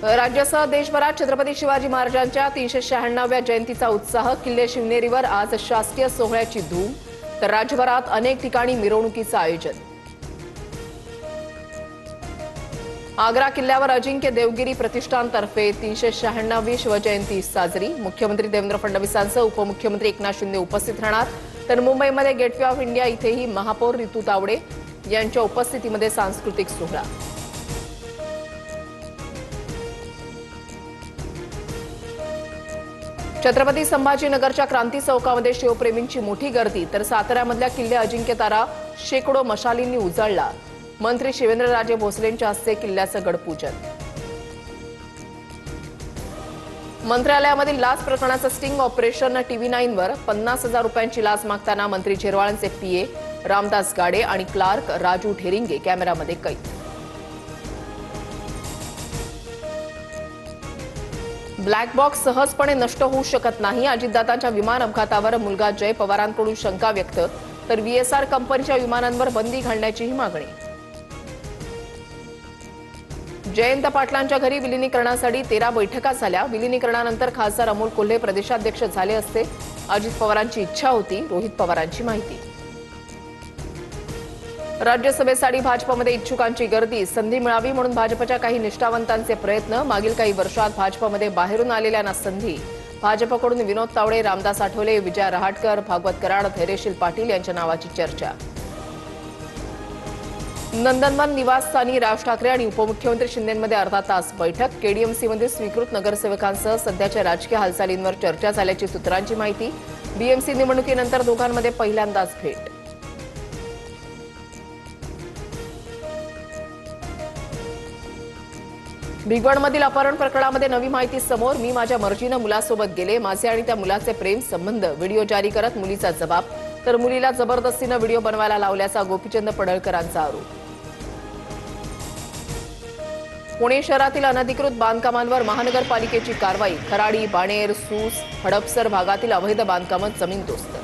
राज्यासह देशभरात छत्रपती शिवाजी महाराजांच्या 396व्या जयंतीचा उत्साह. किल्ले शिवनेरीवर आज शासकीय सोहळ्याची धूम, तर राज्यभरात अनेक ठिकाणी मिरवणुकीचं आयोजन. आग्रा किल्ल्यावर अजिंक्य देवगिरी प्रतिष्ठानतर्फे 396वी शिवजयंती साजरी. मुख्यमंत्री देवेंद्र फडणवीसांसह उपमुख्यमंत्री एकनाथ शिंदे उपस्थित राहणार. तर मुंबईमध्ये गेटवे ऑफ इंडिया इथेही महापौर रितू तावडे यांच्या उपस्थितीमध्ये सांस्कृतिक सोहळा. छत्रपती संभाजीनगरच्या क्रांती चौकामध्ये शिवप्रेमींची मोठी गर्दी. तर साताऱ्यामधल्या किल्ले अजिंक्यतारा शेकडो मशालींनी उजळला. मंत्री शिवेंद्रराजे भोसलेंच्या हस्ते किल्ल्याचं गडपूजन. मंत्रालयामधील लाच प्रकरणाचं स्टिंग ऑपरेशन TV9 वर 50,000 रुपयांची लाच मागताना मंत्री झिरवाळांचे PA रामदास गाडे आणि क्लार्क राजू ढेरिंगे कॅमेऱ्यामध्ये कैद. ब्लॅक बॉक्स सहजपणे नष्ट होऊ शकत नाही. अजितदादांच्या विमान अपघातावर मुलगा जय पवारांकडून शंका व्यक्त. तर VSR कंपनीच्या विमानांवर बंदी घालण्याचीही मागणी. जयंत पाटलांच्या घरी विलिनीकरणासाठी 13 बैठका झाल्या. विलिनीकरणानंतर खासदार अमोल कोल्हे प्रदेशाध्यक्ष झाले असते. अजित पवारांची इच्छा होती. रोहित पवारांची माहिती. राज्यसभेसाठी भाजपमध्ये इच्छुकांची गर्दी. संधी मिळावी म्हणून भाजपच्या काही निष्ठावंतांचे प्रयत्न. मागील काही वर्षात भाजपमध्ये बाहेरून आलेल्यांना संधी. भाजपकडून विनोद तावडे, रामदास आठवले, विजय रहाटकर, भागवत कराड, धैर्यशील पाटील यांच्या नावाची चर्चा. नंदनवन निवासस्थानी राज ठाकरे आणि उपमुख्यमंत्री शिंदेंमध्ये अर्धा तास बैठक. KDMCमध्ये स्वीकृत नगरसेवकांसह सध्याच्या राजकीय हालचालींवर चर्चा झाल्याची सूत्रांची माहिती. BMC निवडणुकीनंतर दोघांमध्ये पहिल्यांदाच भेट. भिगवणमधील अपहरण प्रकरणामध्ये नवी माहिती समोर. मी माझ्या मर्जीनं मुलासोबत गेले. माझे आणि त्या मुलाचे प्रेम संबंध. व्हिडिओ जारी करत मुलीचा जबाब. तर मुलीला जबरदस्तीनं व्हिडिओ बनवायला लावल्याचा गोपीचंद पडळकरांचा आरोप. पुणे शहरातील अनधिकृत बांधकामांवर महानगरपालिकेची कारवाई. खराडी, बाणेर, सूस, हडपसर भागातील अवैध बांधकामं जमीनदोस्त.